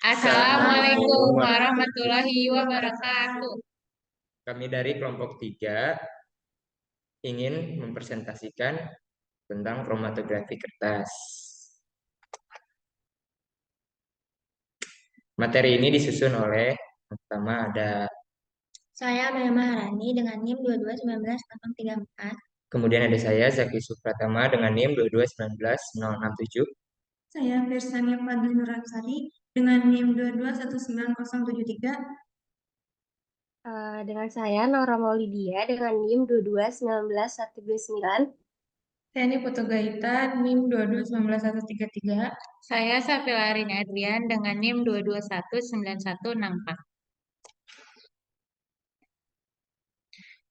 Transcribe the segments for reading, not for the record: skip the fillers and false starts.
Assalamualaikum Assalamualaikum warahmatullahi wabarakatuh. Kami dari kelompok 3 ingin mempresentasikan tentang kromatografi kertas. Materi ini disusun oleh yang pertama ada, Saya Maya Maharani dengan NIM 2219-834. kemudian ada saya Zaki Supratama dengan NIM 2219067. Saya Firsania Fadli Nuransari dengan NIM 2219073. Dengan saya Nora Maulidia dengan NIM 2219129. Saya Niputu Gaita NIM 2219133. Saya Safilarin Adrian dengan NIM 2219164.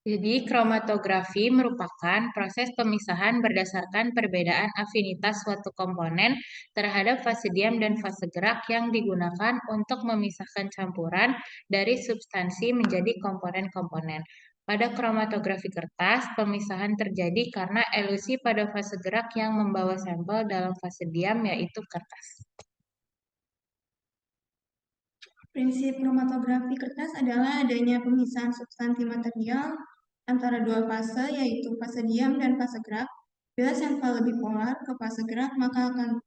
Jadi, kromatografi merupakan proses pemisahan berdasarkan perbedaan afinitas suatu komponen terhadap fase diam dan fase gerak yang digunakan untuk memisahkan campuran dari substansi menjadi komponen-komponen. Pada kromatografi kertas, pemisahan terjadi karena elusi pada fase gerak yang membawa sampel dalam fase diam, yaitu kertas. Prinsip kromatografi kertas adalah adanya pemisahan substansi material antara dua fase, yaitu fase diam dan fase gerak. Bila sampel lebih polar ke fase gerak, maka akan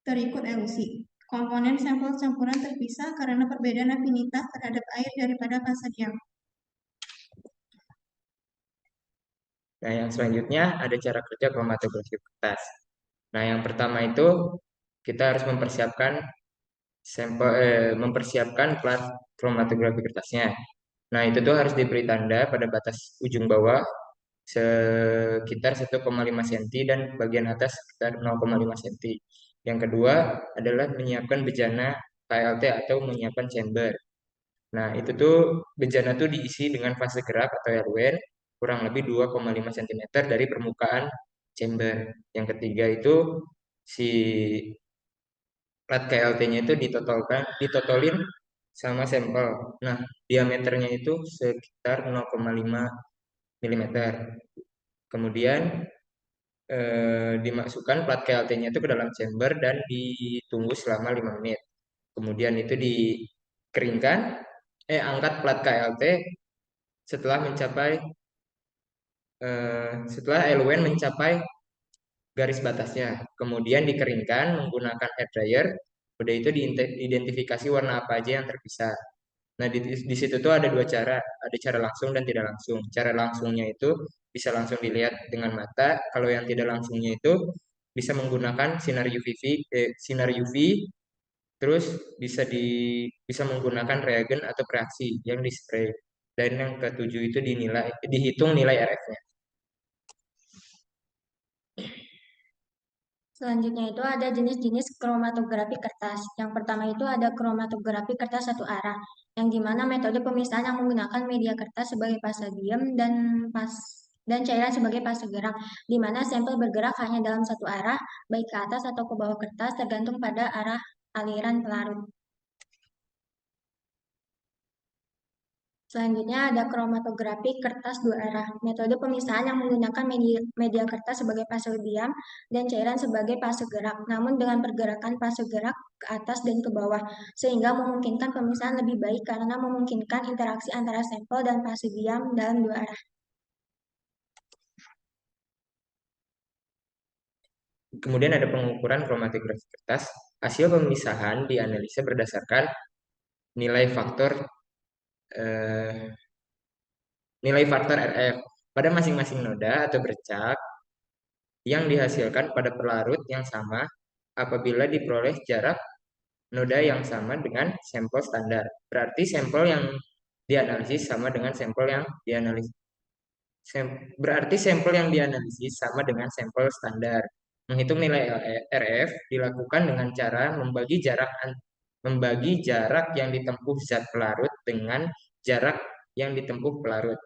terikut elusi. Komponen sampel campuran terpisah karena perbedaan afinitas terhadap air daripada fase diam. Nah, yang selanjutnya ada cara kerja kromatografi kertas. Nah, yang pertama itu kita harus mempersiapkan plat kromatografi kertasnya. Nah, itu tuh harus diberi tanda pada batas ujung bawah sekitar 1,5 cm dan bagian atas sekitar 0,5 cm. Yang kedua adalah menyiapkan bejana KLT atau menyiapkan chamber. Nah, itu tuh bejana tuh diisi dengan fase gerak atau RWN kurang lebih 2,5 cm dari permukaan chamber. Yang ketiga itu si plat KLT-nya itu ditotolin sama sampel. Nah, diameternya itu sekitar 0,5 mm. Kemudian dimasukkan plat KLT-nya itu ke dalam chamber dan ditunggu selama 5 menit. Kemudian itu dikeringkan, angkat plat KLT setelah setelah LWN mencapai garis batasnya. Kemudian dikeringkan menggunakan air dryer. Udah itu diidentifikasi warna apa aja yang terpisah. Nah, di situ tuh ada dua cara, ada cara langsung dan tidak langsung. Cara langsungnya itu bisa langsung dilihat dengan mata. Kalau yang tidak langsungnya itu bisa menggunakan sinar UV, terus bisa menggunakan reagen atau reaksi yang di spray. Dan yang ketujuh itu dihitung nilai RF-nya. Selanjutnya itu ada jenis-jenis kromatografi kertas. Yang pertama itu ada kromatografi kertas satu arah, yang dimana metode pemisahan yang menggunakan media kertas sebagai fase diam dan cairan sebagai fase gerak, di mana sampel bergerak hanya dalam satu arah, baik ke atas atau ke bawah kertas, tergantung pada arah aliran pelarut. Selanjutnya ada kromatografi kertas dua arah. Metode pemisahan yang menggunakan media kertas sebagai fase diam dan cairan sebagai fase gerak, namun dengan pergerakan fase gerak ke atas dan ke bawah, sehingga memungkinkan pemisahan lebih baik karena memungkinkan interaksi antara sampel dan fase diam dalam dua arah. Kemudian ada pengukuran kromatografi kertas. Hasil pemisahan dianalisa berdasarkan nilai faktor eh, nilai faktor RF pada masing-masing noda atau bercak yang dihasilkan pada pelarut yang sama apabila diperoleh jarak noda yang sama dengan sampel standar. Berarti sampel yang dianalisis sama dengan sampel yang dianalisis. Berarti sampel yang dianalisis sama dengan sampel standar. Menghitung nilai RF dilakukan dengan cara membagi jarak yang ditempuh zat pelarut dengan jarak yang ditempuh pelarut.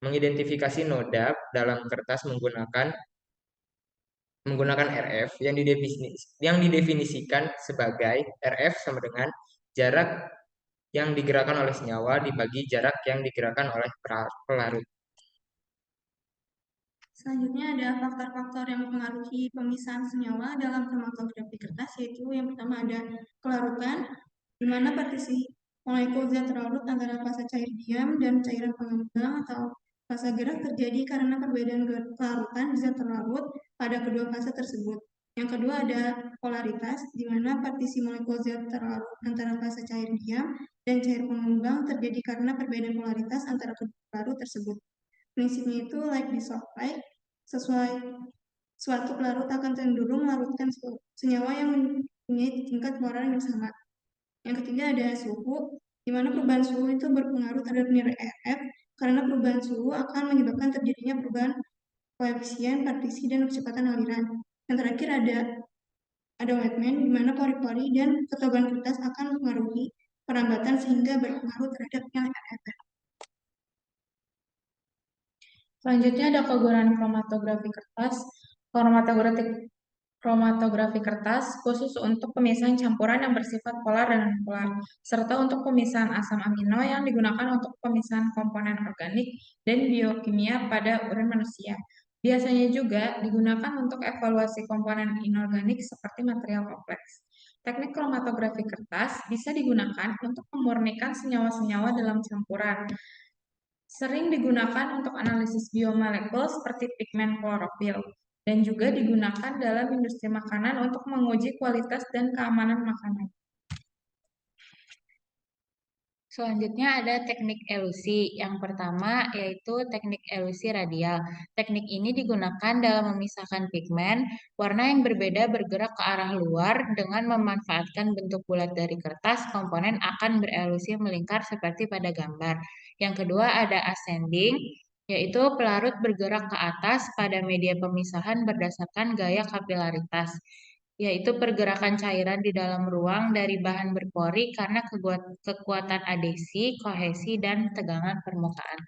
Mengidentifikasi noda dalam kertas menggunakan RF yang didefinisikan sebagai RF sama dengan jarak yang digerakkan oleh senyawa dibagi jarak yang digerakkan oleh pelarut. Selanjutnya ada faktor-faktor yang mempengaruhi pemisahan senyawa dalam kromatografi kertas, yaitu yang pertama ada kelarutan. di mana partisi molekul zat terlarut antara fase cair diam dan cairan pengembang atau fase gerak terjadi karena perbedaan kelarutan di zat terlarut pada kedua fase tersebut. Yang kedua ada polaritas, di mana partisi molekul zat terlarut antara fase cair diam dan cair pengembang terjadi karena perbedaan polaritas antara kedua larut tersebut. Prinsipnya itu like dissolve like, sesuai suatu pelarut akan cenderung melarutkan senyawa yang mempunyai tingkat polaran yang sama. Yang ketiga ada suhu, di mana perubahan suhu itu berpengaruh terhadap nilai RF, karena perubahan suhu akan menyebabkan terjadinya perubahan koefisien partisi dan kecepatan aliran. Yang terakhir ada Wettman, di mana pori-pori dan ketebalan kertas akan mempengaruhi perambatan sehingga berpengaruh terhadap nilai RF. Selanjutnya ada kegunaan kromatografi kertas. Kromatografi kertas khusus untuk pemisahan campuran yang bersifat polar dan non-polar, serta untuk pemisahan asam amino yang digunakan untuk pemisahan komponen organik dan biokimia pada urin manusia. Biasanya juga digunakan untuk evaluasi komponen inorganik seperti material kompleks. Teknik kromatografi kertas bisa digunakan untuk memurnikan senyawa-senyawa dalam campuran. Sering digunakan untuk analisis biomolekul seperti pigmen klorofil dan juga digunakan dalam industri makanan untuk menguji kualitas dan keamanan makanan. Selanjutnya ada teknik elusi. Yang pertama yaitu teknik elusi radial. Teknik ini digunakan dalam memisahkan pigmen warna yang berbeda bergerak ke arah luar dengan memanfaatkan bentuk bulat dari kertas. Komponen akan berelusi melingkar seperti pada gambar. Yang kedua ada ascending, yaitu pelarut bergerak ke atas pada media pemisahan berdasarkan gaya kapilaritas, yaitu pergerakan cairan di dalam ruang dari bahan berpori karena kekuatan adhesi, kohesi, dan tegangan permukaan.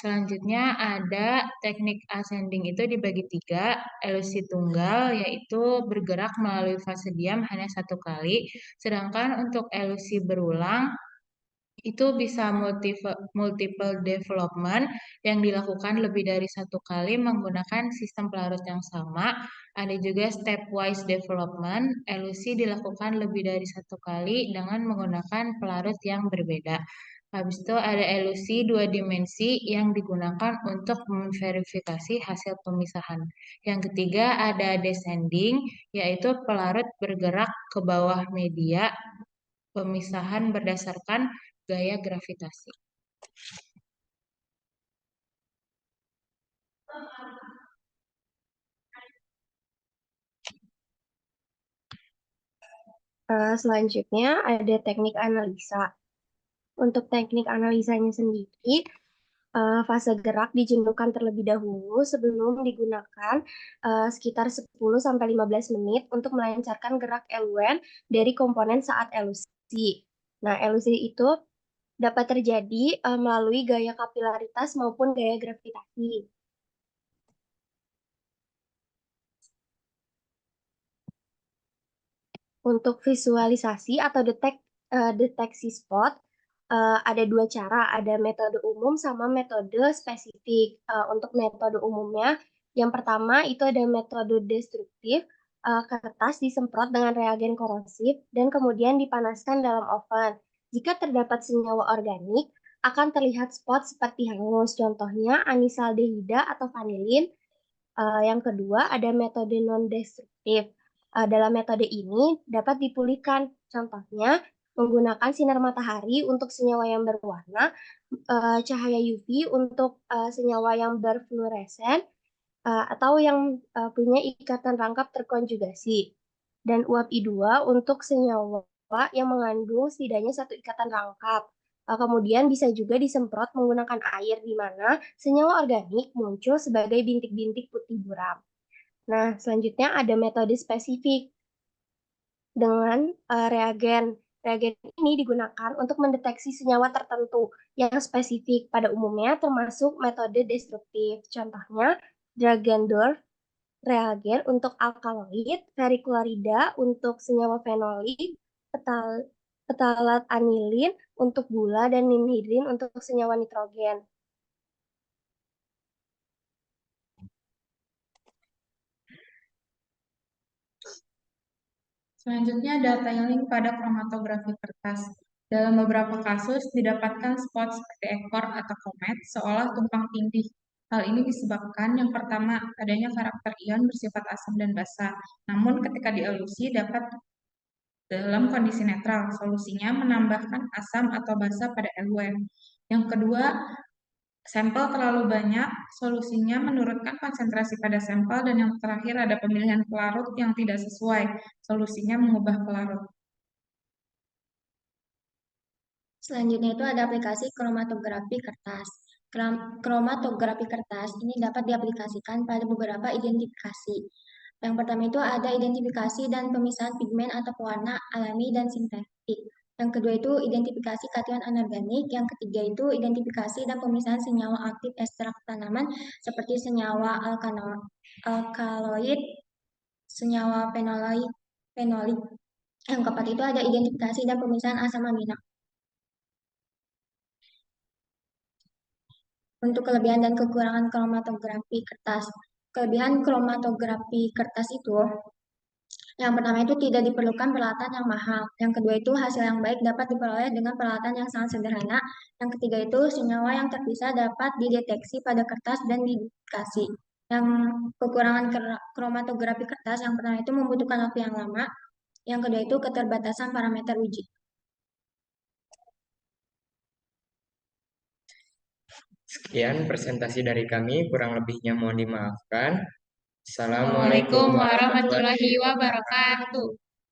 Selanjutnya ada teknik ascending itu dibagi tiga, elusi tunggal yaitu bergerak melalui fase diam hanya satu kali, sedangkan untuk elusi berulang itu bisa multiple development yang dilakukan lebih dari satu kali menggunakan sistem pelarut yang sama. Ada juga stepwise development, elusi dilakukan lebih dari satu kali dengan menggunakan pelarut yang berbeda. Habis itu ada elusi dua dimensi yang digunakan untuk memverifikasi hasil pemisahan. Yang ketiga ada descending, yaitu pelarut bergerak ke bawah media pemisahan berdasarkan gaya gravitasi. Selanjutnya ada teknik analisa. Untuk teknik analisanya sendiri, fase gerak dijenuhkan terlebih dahulu sebelum digunakan sekitar 10-15 menit untuk melancarkan gerak eluen dari komponen saat elusi. Nah, elusi itu dapat terjadi melalui gaya kapilaritas maupun gaya gravitasi. Untuk visualisasi atau deteksi spot, ada dua cara, ada metode umum sama metode spesifik. Untuk metode umumnya, yang pertama itu ada metode destruktif, kertas disemprot dengan reagen korosif dan kemudian dipanaskan dalam oven. Jika terdapat senyawa organik, akan terlihat spot seperti hangus, contohnya anisaldehida atau vanilin. Yang kedua ada metode non-destruktif. Dalam metode ini dapat dipulihkan, contohnya menggunakan sinar matahari untuk senyawa yang berwarna, cahaya UV untuk senyawa yang berfluoresen, atau yang punya ikatan rangkap terkonjugasi, dan uap I2 untuk senyawa yang mengandung setidaknya satu ikatan rangkap. Kemudian bisa juga disemprot menggunakan air di mana senyawa organik muncul sebagai bintik-bintik putih buram. Nah, selanjutnya ada metode spesifik dengan reagen. Reagen ini digunakan untuk mendeteksi senyawa tertentu yang spesifik pada umumnya termasuk metode destruktif. Contohnya, Dragendorf reagen untuk alkaloid, verichlorida untuk senyawa fenolik, petalat anilin untuk gula, dan ninhidrin untuk senyawa nitrogen. Selanjutnya, detailing pada kromatografi kertas. Dalam beberapa kasus, didapatkan spot seperti ekor atau komet seolah tumpang tindih. Hal ini disebabkan yang pertama, adanya karakter ion bersifat asam dan basa. Namun ketika dielusi dapat dalam kondisi netral. Solusinya menambahkan asam atau basa pada LUM. Yang kedua, sampel terlalu banyak, solusinya menurunkan konsentrasi pada sampel, dan yang terakhir ada pemilihan pelarut yang tidak sesuai, solusinya mengubah pelarut. Selanjutnya itu ada aplikasi kromatografi kertas. Kromatografi kertas ini dapat diaplikasikan pada beberapa identifikasi. Yang pertama itu ada identifikasi dan pemisahan pigmen atau pewarna alami dan sintetik. Yang kedua itu identifikasi kation anorganik. Yang ketiga itu identifikasi dan pemisahan senyawa aktif ekstrak tanaman seperti senyawa alkaloid, senyawa fenolik. Yang keempat itu ada identifikasi dan pemisahan asam amino. Untuk kelebihan dan kekurangan kromatografi kertas. Kelebihan kromatografi kertas itu, yang pertama itu tidak diperlukan peralatan yang mahal. Yang kedua itu hasil yang baik dapat diperoleh dengan peralatan yang sangat sederhana. Yang ketiga itu senyawa yang terpisah dapat dideteksi pada kertas dan diduplikasi. Yang kekurangan kromatografi kertas, yang pertama itu membutuhkan waktu yang lama. Yang kedua itu keterbatasan parameter uji. Sekian presentasi dari kami, kurang lebihnya mohon dimaafkan. Assalamualaikum Assalamualaikum warahmatullahi warahmatullahi wabarakatuh. wabarakatuh.